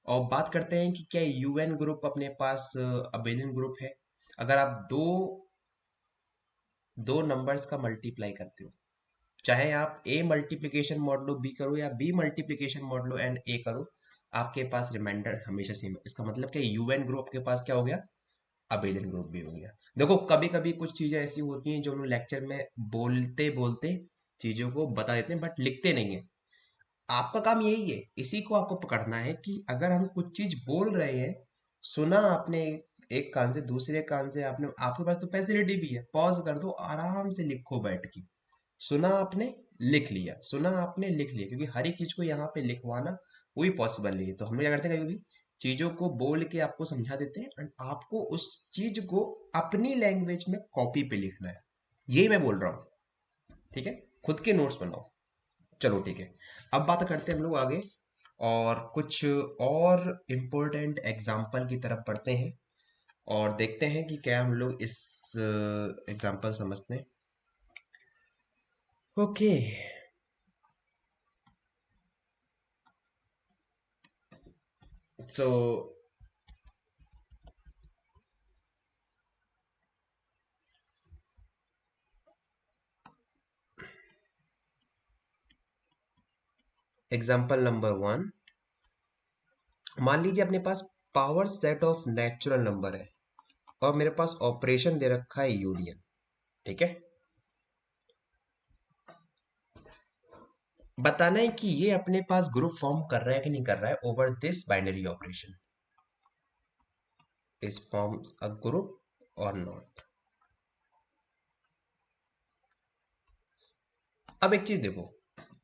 और बात करते हैं कि क्या UN ग्रुप अपने पास अबेलियन ग्रुप है। अगर आप दो दो नंबर्स का मल्टीप्लाई करते हो, चाहे आप A multiplication mod low, B करो, या B multiplication mod low and A करो, आपके पास रिमाइंडर हमेशा सेम है। इसका मतलब क्या, UN ग्रुप के पास क्या हो गया, अबेलियन ग्रुप भी हो गया। देखो कभी कभी कुछ चीजें ऐसी होती हैं जो हम लेक्चर में बोलते बोलते चीजों को बता देते हैं बट लिखते नहीं है। आपका काम यही है, इसी को आपको पकड़ना है कि अगर हम कुछ चीज बोल रहे हैं, सुना आपने एक कान से, दूसरे कान से आपने, आपके पास तो फैसिलिटी भी है, पॉज कर दो, आराम से लिखो बैठ के। सुना आपने, लिख लिया, सुना आपने, लिख लिया, क्योंकि हर एक चीज को यहाँ पे लिखवाना कोई पॉसिबल नहीं है। तो हम लोग क्या करते हैं, कभी भी चीजों को बोल के आपको समझा देते हैं एंड आपको उस चीज को अपनी लैंग्वेज में कॉपी पे लिखना है। यही मैं बोल रहा हूँ, ठीक है। खुद के नोट्स बनाओ। चलो ठीक है, अब बात करते हैं हम लोग आगे और कुछ और इम्पोर्टेंट एग्जाम्पल की तरफ बढ़ते हैं और देखते हैं कि क्या हम लोग इस एग्जाम्पल समझते हैं। ओके, सो एग्जाम्पल नंबर 1, मान लीजिए अपने पास power set of natural number है और मेरे पास ऑपरेशन दे रखा है यूनियन, ठीक है। बताना है कि ये अपने पास ग्रुप फॉर्म कर रहा है कि नहीं कर रहा है over this binary operation, is forms a group और नॉट। अब एक चीज देखो,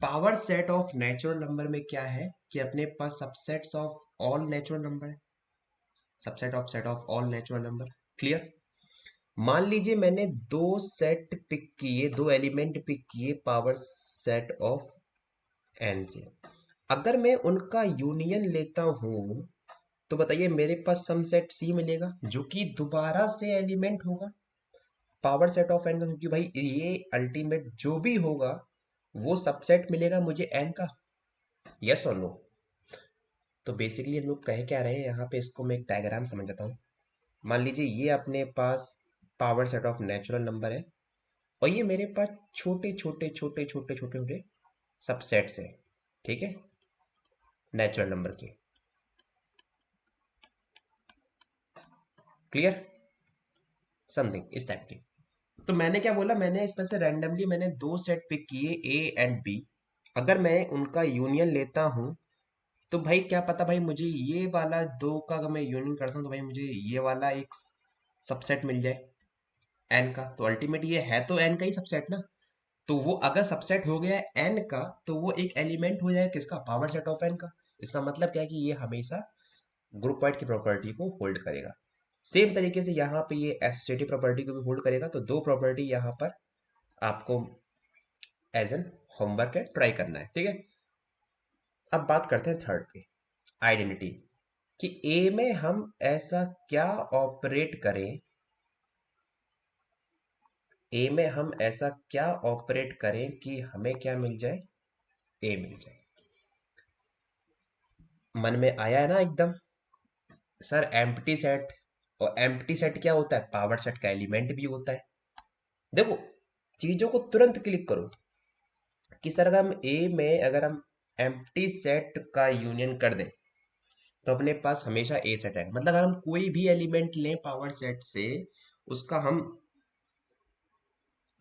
power set of natural number में क्या है कि अपने पास subsets of all natural number है, set of all natural number, clear. मान लीजिए मैंने दो सेट पिक किए, दो एलिमेंट पिक किए पावर सेट ऑफ एन से, अगर मैं उनका यूनियन लेता हूं तो बताइए मेरे पास सम सेट सी मिलेगा जो कि दोबारा से एलिमेंट होगा पावर सेट ऑफ एन का, क्योंकि भाई ये अल्टीमेट जो भी होगा वो सबसेट मिलेगा मुझे एन का, यस और नो। तो बेसिकली हम लोग कह क्या रहे हैं यहाँ पे, इसको मैं एक डायग्राम समझाता हूँ। मान लीजिए ये अपने पास power set of natural number है और ये मेरे पास छोटे छोटे छोटे छोटे छोटे छोटे सबसेट्स है, ठीक है, नेचुरल नंबर के, क्लियर, समथिंग इस टाइप के। तो मैंने क्या बोला, मैंने इसमें से रैंडमली मैंने दो सेट पिक किए ए एंड बी, अगर मैं उनका यूनियन लेता हूँ तो भाई क्या पता भाई मुझे ये वाला दो का अगर मैं यूनियन करता हूँ तो भाई मुझे ये वाला एक सबसेट मिल जाए एन का, तो अल्टीमेट ये है तो एन का ही सबसेट ना। तो वो अगर सबसेट हो गया है एन का तो वो एक एलिमेंट हो जाएगा किसका, पावर सेट ऑफ एन का। इसका मतलब क्या है कि ये हमेशा ग्रुप वाइड की प्रॉपर्टी को होल्ड करेगा। सेम तरीके से यहाँ पे ये एसोसिएटिव प्रॉपर्टी को भी होल्ड करेगा। तो दो प्रॉपर्टी यहाँ पर आपको एज एन होमवर्क है, ट्राई करना है, ठीक है। अब बात करते हैं थर्ड पे, आइडेंटिटी, कि ए में हम ऐसा क्या ऑपरेट करें, ए में हम ऐसा क्या ऑपरेट करें कि हमें क्या मिल जाए, ए मिल जाए। मन में आया है ना एकदम, सर एम्प्टी सेट, और एम्प्टी सेट क्या होता है, पावर सेट का एलिमेंट भी होता है। देखो चीजों को तुरंत क्लिक करो कि सर अगर हम ए में अगर हम एम्प्टी सेट का यूनियन कर दें तो अपने पास हमेशा ए सेट है। मतलब अगर हम कोई भी एलिमेंट लें पावर सेट से, उसका हम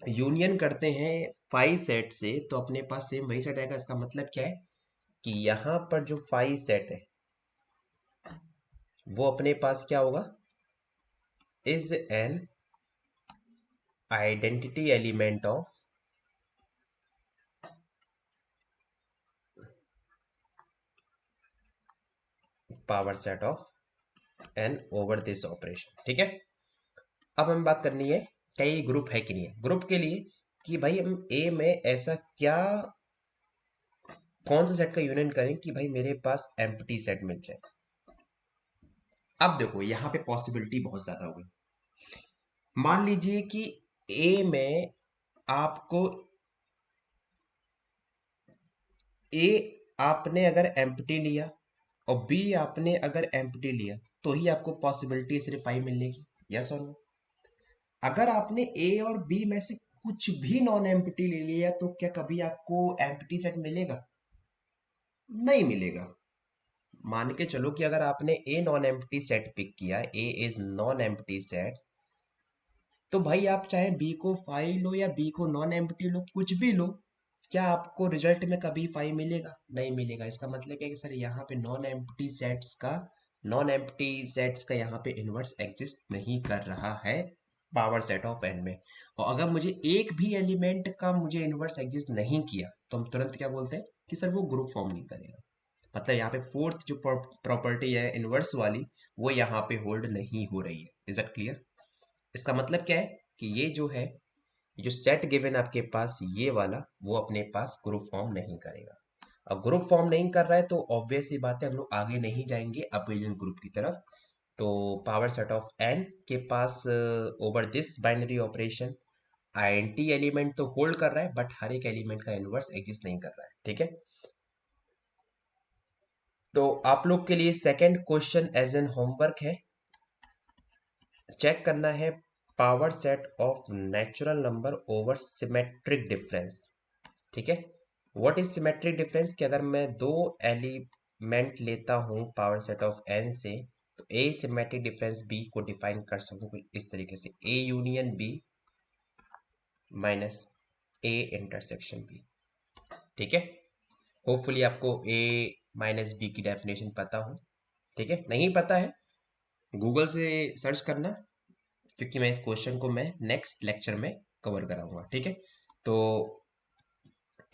यूनियन करते हैं फाइव सेट से तो अपने पास सेम वही सेट आएगा। इसका मतलब क्या है कि यहाँ पर जो फाइव सेट है वो अपने पास क्या होगा, is an identity element of power set of n over this operation. ठीक है, अब हमें बात करनी है कई ग्रुप है कि नहीं है। ग्रुप के लिए कि भाई हम ए में ऐसा क्या, कौन सा सेट का यूनियन करें कि भाई मेरे पास एम्प्टी सेट मिल जाए। अब देखो यहाँ पे पॉसिबिलिटी बहुत ज्यादा हो गई। मान लीजिए कि ए में आपको, ए आपने अगर एम्प्टी लिया और बी आपने अगर एम्प्टी लिया तो ही आपको पॉसिबिलिटी सिर्फ फाइव मिलने की। यस और नो? अगर आपने ए और बी में से कुछ भी नॉन एम्प्टी ले लिया तो क्या कभी आपको एम्प्टी सेट मिलेगा? नहीं मिलेगा। मान के चलो कि अगर आपने a non empty set pick किया, A is non empty set, तो भाई आप चाहे बी को फाइव लो या बी को नॉन एम्प्टी लो, कुछ भी लो, क्या आपको रिजल्ट में कभी फाइव मिलेगा? नहीं मिलेगा। इसका मतलब क्या है कि सर यहाँ पे नॉन एम्प्टी सेट्स का यहाँ पे इनवर्स एग्जिस्ट नहीं कर रहा है पावर सेट ऑफ एन में। और अगर मुझे एक भी एलिमेंट का मुझे इनवर्स एग्जिस्ट नहीं किया तो हम तुरंत क्या बोलते हैं कि सर वो ग्रुप फॉर्म नहीं करेगा। मतलब यहाँ पे फोर्थ जो प्रॉपर्टी है इनवर्स वाली, वो यहाँ पे होल्ड नहीं हो रही है। Is that clear? इसका मतलब क्या है कि ये जो है, जो सेट गिवन आपके पास ये वाला, वो अपने पास ग्रुप फॉर्म नहीं करेगा। अब ग्रुप फॉर्म नहीं कर रहा है तो ऑब्वियस सी बात है हम लोग आगे नहीं जाएंगे अबेलियन ग्रुप की तरफ। तो पावर सेट ऑफ एन के पास over this binary operation identity element तो होल्ड कर रहा है बट हर एक एलिमेंट का इनवर्स एग्जिस्ट नहीं कर रहा है। ठीक है, तो आप लोग के लिए second question as an homework है, चेक करना है power set of natural number over symmetric difference. ठीक है, व्हाट इज सिमेट्रिक डिफरेंस? कि अगर मैं दो एलिमेंट लेता हूं पावर सेट ऑफ एन से तो ए सिमेट्रिक डिफरेंस बी को डिफाइन कर सकूं कुछ इस तरीके से, A union B minus A intersection B. ठीक है, होपफुली आपको ए माइनस बी की डेफिनेशन पता हो। ठीक है, नहीं पता है गूगल से सर्च करना, क्योंकि मैं इस क्वेश्चन को मैं नेक्स्ट लेक्चर में कवर कराऊंगा। ठीक है, तो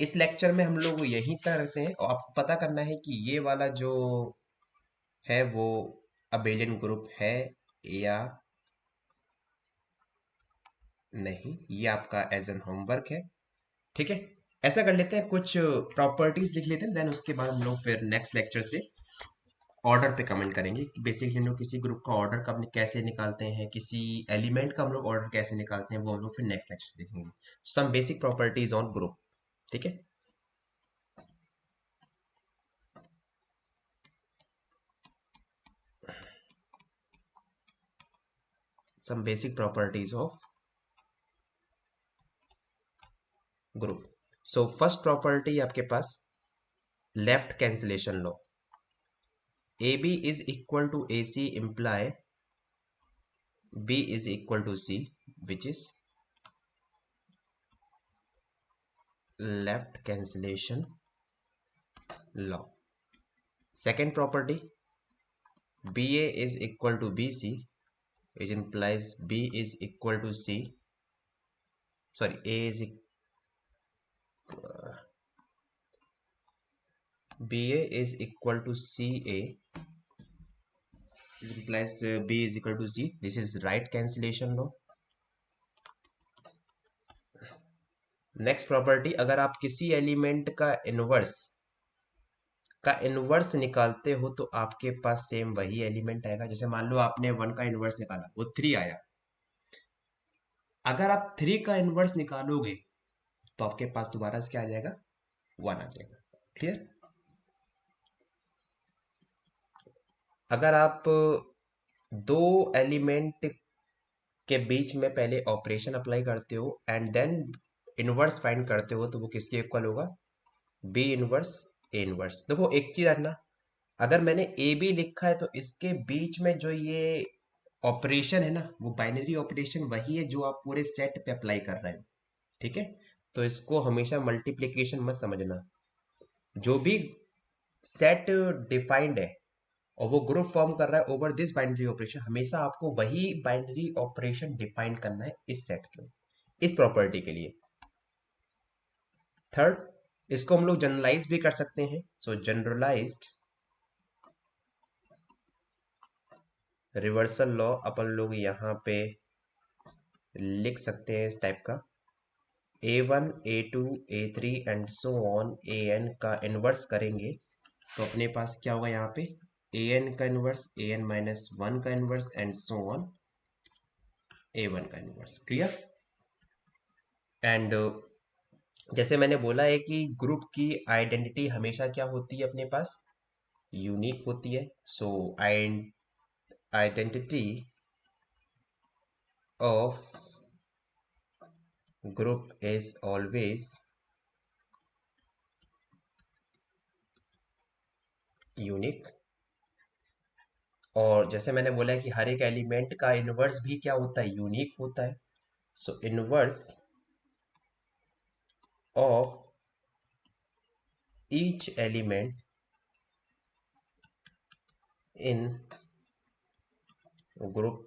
इस लेक्चर में हम लोग यहीं तक रखते हैं और आपको पता करना है कि ये वाला जो है वो अबेलियन ग्रुप है या नहीं, ये आपका एज एन होमवर्क है। ठीक है, ऐसा कर लेते हैं, कुछ प्रॉपर्टीज लिख लेते हैं, देन उसके बाद हम लोग फिर नेक्स्ट लेक्चर से ऑर्डर पे कमेंट करेंगे कि बेसिकली हम लोग किसी ग्रुप का ऑर्डर कब कैसे निकालते हैं, किसी एलिमेंट का हम लोग ऑर्डर कैसे निकालते हैं, वो हम लोग फिर नेक्स्ट लेक्चर से देखेंगे। Some basic properties on group. ठीक है, some basic properties of group. So first property आपके पास left cancellation law, a b is equal to a c imply b is equal to c, which is left cancellation law. Second property, b a is equal to b c, which implies b is equal to c, sorry, a is ba is equal to ca, this implies b is equal to c. This is right cancellation law. Next property, अगर आप किसी element का inverse निकालते हो तो आपके पास same वही element आएगा। जैसे मान लो आपने वन का इनवर्स निकाला, वो थ्री आया, अगर आप थ्री का इनवर्स निकालोगे तो आपके पास दोबारा से क्या आ जाएगा, वन आ जाएगा। क्लियर? अगर आप दो एलिमेंट के बीच में पहले ऑपरेशन अप्लाई करते हो एंड देन इनवर्स फाइंड करते हो तो वो किसके इक्वल होगा, बी इनवर्स ए इनवर्स। देखो एक चीज रखना, अगर मैंने ए बी लिखा है तो इसके बीच में जो ये ऑपरेशन है ना, वो बाइनरी ऑपरेशन वही है जो आप पूरे सेट पे अप्लाई कर रहे हो। ठीक है, तो इसको हमेशा मल्टीप्लिकेशन मत समझना। जो भी सेट डिफाइंड है और वो ग्रुप फॉर्म कर रहा है ओवर दिस बाइनरी ऑपरेशन, हमेशा आपको वही बाइनरी ऑपरेशन डिफाइन करना है इस सेट के, इस प्रॉपर्टी के लिए। थर्ड, इसको हम लोग जनरलाइज भी कर सकते हैं। सो जनरलाइज्ड रिवर्सल लॉ अपन लोग यहाँ पे लिख सकते हैं इस टाइप का, A1 A2 A3 and so on AN का इन्वर्स करेंगे तो अपने पास क्या होगा यहाँ पे, AN का इन्वर्स, AN माइनस वन का inverse and so on A1 का इन्वर्स। क्लियर? एंड जैसे मैंने बोला है कि ग्रुप की आइडेंटिटी हमेशा क्या होती है अपने पास, यूनिक होती है। सो identity of group is always unique. और जैसे मैंने बोला है कि हर एक एलिमेंट का इनवर्स भी क्या होता है, यूनिक होता है। सो inverse of each element in group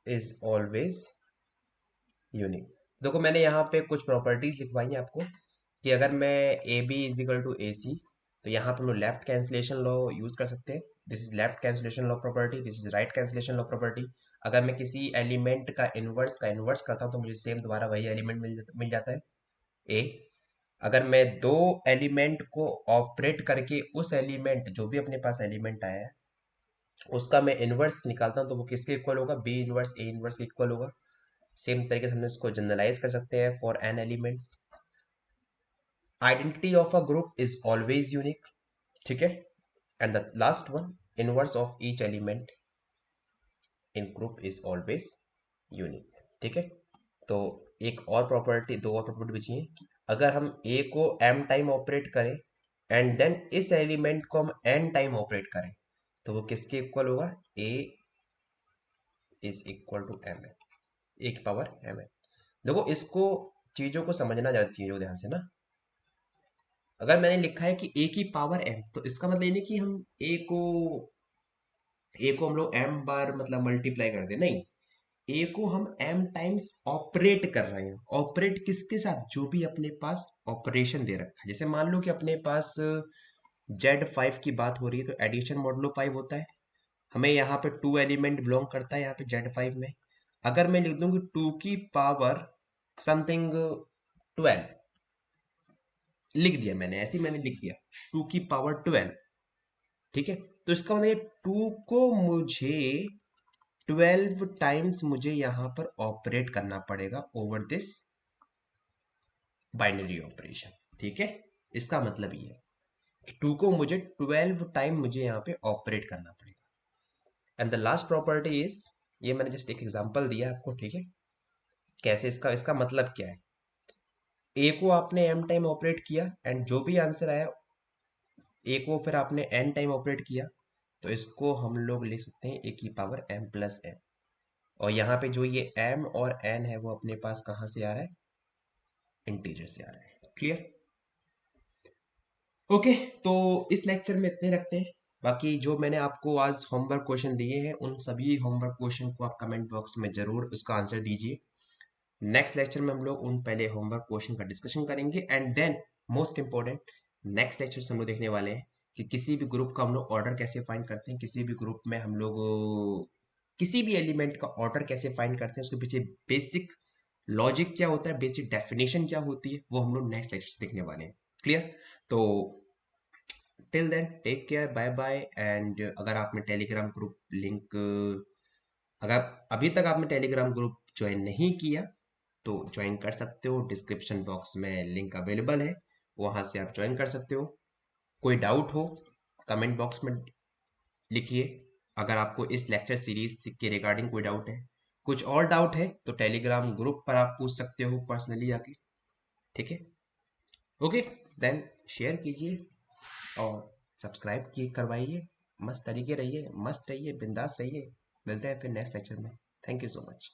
is always unique. देखो मैंने यहाँ पे कुछ प्रॉपर्टीज लिखवाई हैं आपको कि अगर मैं a b is equal to a c, तो यहाँ पर हम लोग लेफ्ट कैंसिलेशन लॉ यूज कर सकते हैं। This is left cancellation law property, this is right cancellation law property. अगर मैं किसी एलिमेंट का इन्वर्स करता हूँ तो मुझे सेम दोबारा वही एलिमेंट मिल जाता है ए। अगर मैं दो एलिमेंट को ऑपरेट करके उस एलिमेंट, जो भी अपने पास एलिमेंट आया है उसका मैं इन्वर्स निकालता हूँ तो वो किसके इक्वल होगा, बी इन्वर्स ए इन्वर्स के इक्वल होगा। सेम तरीके से हम इसको जनरलाइज कर सकते हैं for n elements. Identity of a group is always unique, ठीक है। And the last one, inverse of each element in group is always unique, ठीक है। तो एक और प्रॉपर्टी, दो और प्रॉपर्टी बची है कि अगर हम ए को एम टाइम ऑपरेट करें एंड देन इस एलिमेंट को हम एन टाइम ऑपरेट करें तो वो किसके इक्वल होगा, a is equal to m n, a की पावर एम एन। देखो इसको, चीजों को समझना ज्यादा चाहिए ध्यान से ना। अगर मैंने लिखा है कि ए की पावर एम, तो इसका मतलब ये नहीं कि हम ए को हम लोग एम बार मतलब मल्टीप्लाई कर दे, नहीं। ए को हम एम टाइम्स ऑपरेट कर रहे हैं। ऑपरेट किसके साथ, जो भी अपने पास ऑपरेशन दे रखा है। जैसे मान लो कि अपने पास Z5 की बात हो रही है तो एडिशन मॉडुलो 5 होता है। हमें यहाँ पे टू एलिमेंट बिलोंग करता है यहाँ पे Z5 में। अगर मैं लिख दूं कि टू की पावर समथिंग 12, लिख दिया मैंने, ऐसे ही मैंने लिख दिया टू की पावर 12, ठीक है। तो इसका मतलब टू को मुझे 12 टाइम्स मुझे यहां पर ऑपरेट करना पड़ेगा ओवर दिस बाइनरी ऑपरेशन, ठीक है। इसका मतलब ये है कि टू को मुझे 12 टाइम मुझे यहाँ पे ऑपरेट करना पड़ेगा। And the last property is, ये मैंने जस्ट एक एग्जांपल दिया आपको, ठीक है। कैसे, इसका इसका मतलब क्या है, ए को आपने एम टाइम ऑपरेट किया एंड जो भी आंसर आया, ए को फिर आपने एन टाइम ऑपरेट किया, तो इसको हम लोग लिख सकते हैं ए की पावर एम प्लस एन। और यहाँ पे जो ये एम और एन है वो अपने पास कहाँ से आ रहा है, इंटीरियर से आ रहा है। क्लियर? ओके, तो इस लेक्चर में इतने रखते हैं। बाकी जो मैंने आपको आज होमवर्क क्वेश्चन दिए हैं उन सभी होमवर्क क्वेश्चन को आप कमेंट बॉक्स में जरूर उसका आंसर दीजिए। नेक्स्ट लेक्चर में हम लोग उन पहले होमवर्क क्वेश्चन का डिस्कशन करेंगे and then most important next lecture से हम लोग देखने वाले हैं कि किसी भी ग्रुप का हम लोग ऑर्डर कैसे फाइंड करते हैं, किसी भी ग्रुप में हम लोग किसी भी एलिमेंट का ऑर्डर कैसे फाइंड करते हैं, उसके पीछे बेसिक लॉजिक क्या होता है, बेसिक डेफिनेशन क्या होती है, वो हम लोग नेक्स्ट लेक्चर से देखने वाले हैं। क्लियर? तो till then take care, bye bye. And अगर आपने टेलीग्राम ग्रुप लिंक, अगर अभी तक आपने टेलीग्राम ग्रुप ज्वाइन नहीं किया तो ज्वाइन कर सकते हो, डिस्क्रिप्शन बॉक्स में लिंक अवेलेबल है, वहां से आप ज्वाइन कर सकते हो। कोई डाउट हो कमेंट बॉक्स में लिखिए। अगर आपको इस लेक्चर सीरीज के रिगार्डिंग कोई डाउट है, कुछ और डाउट है तो टेलीग्राम ग्रुप पर आप पूछ सकते हो पर्सनली आके, ठीक है। ओके, देन शेयर कीजिए और सब्सक्राइब की करवाइए। मस्त तरीके रहिए, मस्त रहिए, बिंदास रहिए। मिलते हैं फिर नेक्स्ट लेक्चर में। Thank you so much.